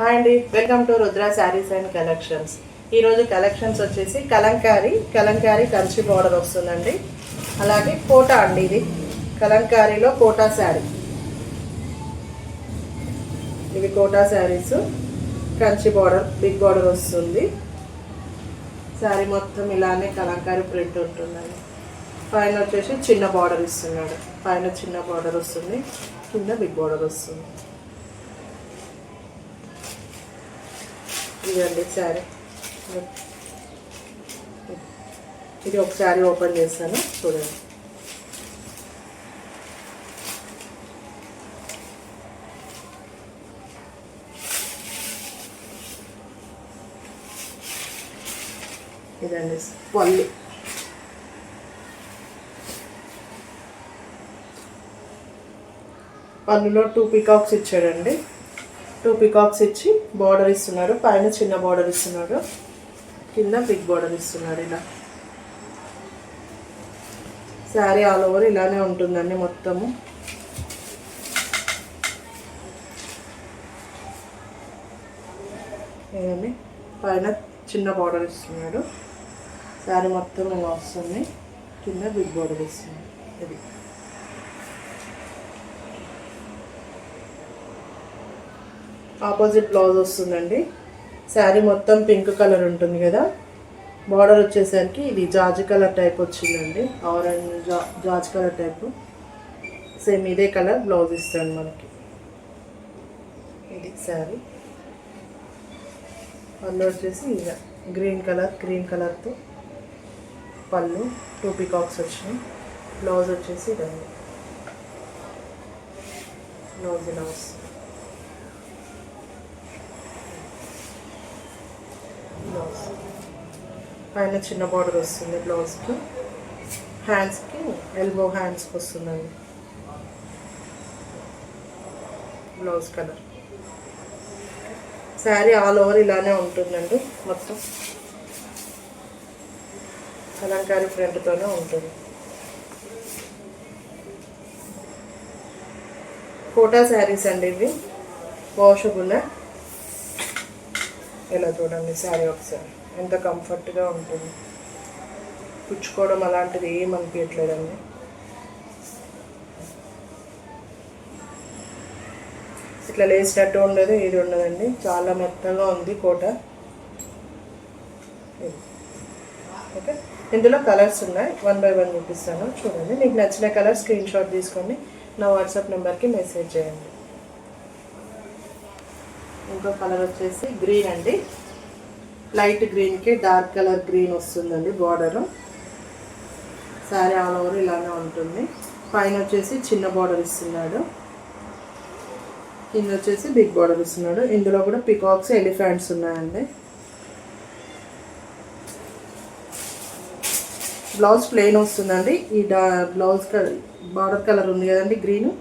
Hi అండి, welcome to Rudra saris and collections. ఈరోజు collections వచ్చేసి కలంకారీ కంచి బార్డర్ వస్తుందండి. అలాగే కోటా అండి, ఇది కలంకారీలో కోటా శారీ. ఇవి Kota saris, Kanchi border, big border వస్తుంది. శారీ మొత్తం ఇలానే కలంకారీ ప్రింట్ ఉంటుందండి. పైన వచ్చేసి చిన్న బార్డర్ ఇస్తున్నాడు. పైన చిన్న బార్డర్ వస్తుంది, కింద బిగ్ బార్డర్ వస్తుంది. ఇదండి శారీ. ఇది ఒక శారీ ఓపెన్ చేస్తాను, చూడండి. ఇదండి పళ్ళు. పళ్ళులో 2 పీకాక్స్ ఇచ్చాడండి. 2 పీకాక్స్ ఇచ్చి బార్డర్ ఇస్తున్నాడు. పైన చిన్న బార్డర్ ఇస్తున్నాడు, కింద బిగ్ బార్డర్ ఇస్తున్నాడు. ఇలా శారీ ఆల్ ఓవర్ ఇలానే ఉంటుందండి మొత్తము. ఏదండి, పైన చిన్న బార్డర్ ఇస్తున్నాడు. శారీ మొత్తం ఇలా వస్తుంది, కింద బిగ్ బార్డర్ ఇస్తున్నాడు. ఇది ఆపోజిట్ బ్లౌజ్ వస్తుందండి. శారీ మొత్తం పింక్ కలర్ ఉంటుంది కదా, బార్డర్ వచ్చేసరికి ఇది జాజి కలర్ టైప్ వచ్చిందండి. ఆరెంజ్ జాజి కలర్ టైపు, సేమ్ ఇదే కలర్ బ్లౌజ్ ఇస్తాను మనకి. ఇది శారీ. పళ్ళు వచ్చేసి ఇలా గ్రీన్ కలర్తో పళ్ళు, 2 పీకాక్స్ వచ్చినాయి. బ్లౌజ్ వచ్చేసి ఇదండి, బ్లౌజ్ ఇలా వస్తుంది. బ్లౌజ్ పైన చిన్న బార్డర్ వస్తుంది బ్లౌజ్కి. హ్యాండ్స్కి ఎల్బో హ్యాండ్స్కి వస్తుందండి blouse colour. Sari all over ఇలానే ఉంటుందండి మొత్తం. కలంకారీ ప్రింట్తోనే ఉంటుంది. కోటా శారీస్ అండి ఇవి, వాషబుల్. ఇలా చూడండి శారీ ఒకసారి ఎంత కంఫర్ట్గా ఉంటుంది. పుచ్చుకోవడం అలాంటిది ఏమనిపించట్లేదండి. ఇట్లా లేచినట్టు ఉండదు, ఇది ఉండదండి. చాలా మెత్తగా ఉంది కోట. ఓకే, ఇందులో కలర్స్ ఉన్నాయి, 1 by 1 చూపిస్తాను చూడండి. మీకు నచ్చిన కలర్ స్క్రీన్ షాట్ తీసుకొని నా వాట్సాప్ నెంబర్కి మెసేజ్ చేయండి. ఇంకో కలర్ వచ్చేసి గ్రీన్ అండి. లైట్ గ్రీన్కి డార్క్ కలర్ గ్రీన్ వస్తుందండి బార్డరు. శారీ ఆల్ ఓవర్ ఇలానే ఉంటుంది. పైన వచ్చేసి చిన్న బార్డర్ ఇస్తున్నాడు, కింద వచ్చేసి బిగ్ బార్డర్ ఇస్తున్నాడు. ఇందులో కూడా పికాక్స్, ఎలిఫెంట్స్ ఉన్నాయండి. బ్లౌజ్ ప్లెయిన్ వస్తుందండి. ఈ బ్లౌజ్ బార్డర్ కలర్ ఉంది కదండి గ్రీన్,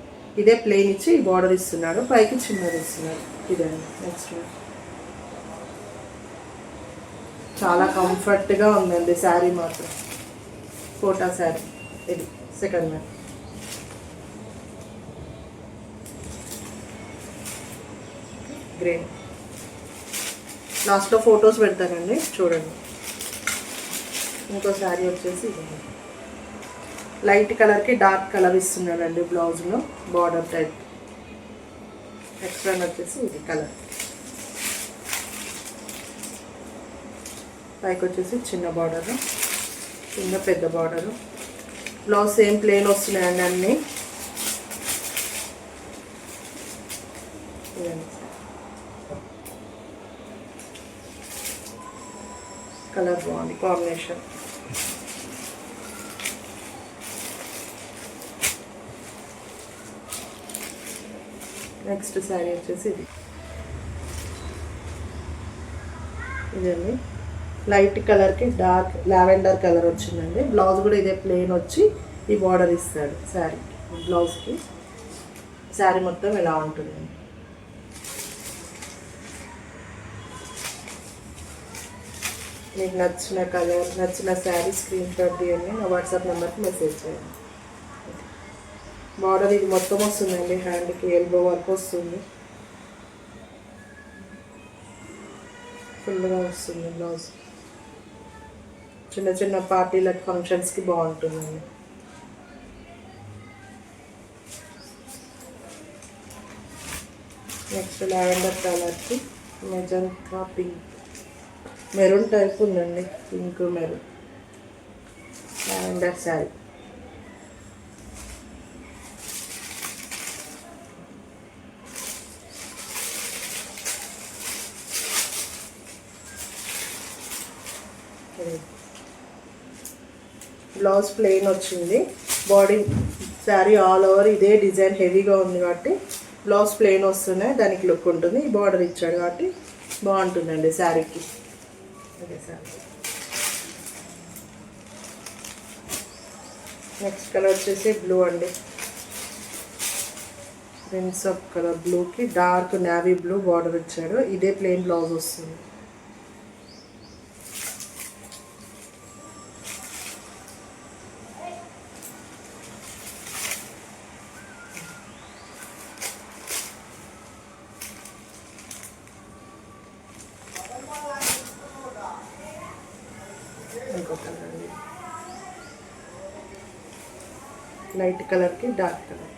ఇదే ప్లెయిన్ ఇచ్చి ఈ బార్డర్ ఇస్తున్నాడు. పైకి చిన్నది ఇస్తున్నాడు. ఇదండి నెక్స్ట్. చాలా కంఫర్ట్గా ఉందండి శారీ మాత్రం. కోటా శారీ. ఇది సెకండ్ వన్. గ్రీన్. లాస్ట్లో ఫొటోస్ పెడతానండి, చూడండి. ఇంకో శారీ వచ్చేసి లైట్ కలర్కి డార్క్ కలర్ ఇస్తున్నాడండి బ్లౌజ్లో, బార్డర్ టైప్. నెక్స్ట్ వన్ వచ్చేసి ఇది కలర్. పైకి వచ్చేసి చిన్న బార్డరు, కింద పెద్ద బార్డరు. బ్లౌజ్ సేమ్ ప్లెయిన్ వస్తున్నాయండి అన్నీ. కలర్ బాగుంది, కాంబినేషన్. నెక్స్ట్ శారీ వచ్చేసి ఇదండి. లైట్ కలర్కి డార్క్ లావెండర్ కలర్ వచ్చిందండి. బ్లౌజ్ కూడా ఇదే ప్లెయిన్ వచ్చి ఈ బార్డర్ ఇస్తాడు శారీకి, బ్లౌజ్కి. శారీ మొత్తం ఇలా ఉంటుంది. మీకు నచ్చిన కలర్, నచ్చిన శారీ స్క్రీన్ షాట్ తీయండి, నా వాట్సాప్ నెంబర్కి మెసేజ్ చేయండి. బార్డర్ ఇది మొత్తం వస్తుందండి, హ్యాండ్కి ఎల్బో వర్క్ వస్తుంది. ఫుల్గా వస్తుంది బ్లౌజ్. చిన్న చిన్న పార్టీలకు ఫంక్షన్స్కి బాగుంటుందండి. నెక్స్ట్ లావెండర్ కలర్కి మెజంతా పింక్, మెరూన్ టైప్ ఉందండి, pink maroon lavender sari. Blouse plain వచ్చింది, బాడీ శారీ ఆల్ ఓవర్ ఇదే డిజైన్ హెవీగా ఉంది కాబట్టి బ్లౌజ్ ప్లెయిన్ వస్తున్నాయి, దానికి లుక్ ఉంటుంది. ఈ బార్డర్ ఇచ్చాడు కాబట్టి బాగుంటుందండి శారీకి. అదే శారీ. నెక్స్ట్ కలర్ వచ్చేసి బ్లూ అండి, ప్రిన్స్ ఆఫ్ కలర్ బ్లూకి డార్క్ నేవీ బ్లూ బార్డర్ ఇచ్చాడు. ఇదే ప్లెయిన్ బ్లౌజ్ వస్తుంది. ఇంకో కలర్ అండి, లైట్ కలర్కి డార్క్ కలర్.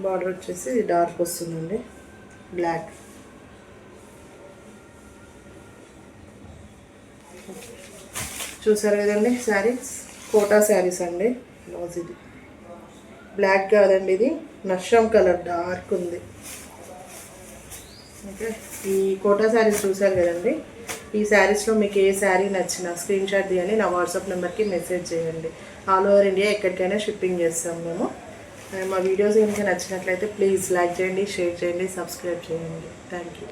బార్డర్ వచ్చేసి డార్క్ వస్తుందండి, బ్లాక్. చూసారు కదండి శారీస్, కోటా శారీస్ అండి. బ్లౌజ్ ఇది బ్లాక్ కాదండి, ఇది నషం కలర్ డార్క్ ఉంది. ఓకే, ఈ కోటా శారీస్ చూసారు కదండి. ఈ శారీస్లో మీకు ఏ శారీ నచ్చినా స్క్రీన్ షాట్ తీయండి, నా వాట్సాప్ నెంబర్కి మెసేజ్ చేయండి. ఆల్ ఓవర్ ఇండియా ఎక్కడికైనా షిప్పింగ్ చేస్తాం మేము. మా వీడియోస్ కనుక నచ్చినట్లయితే ప్లీజ్ లైక్ చేయండి, షేర్ చేయండి, సబ్స్క్రైబ్ చేయండి. Thank you.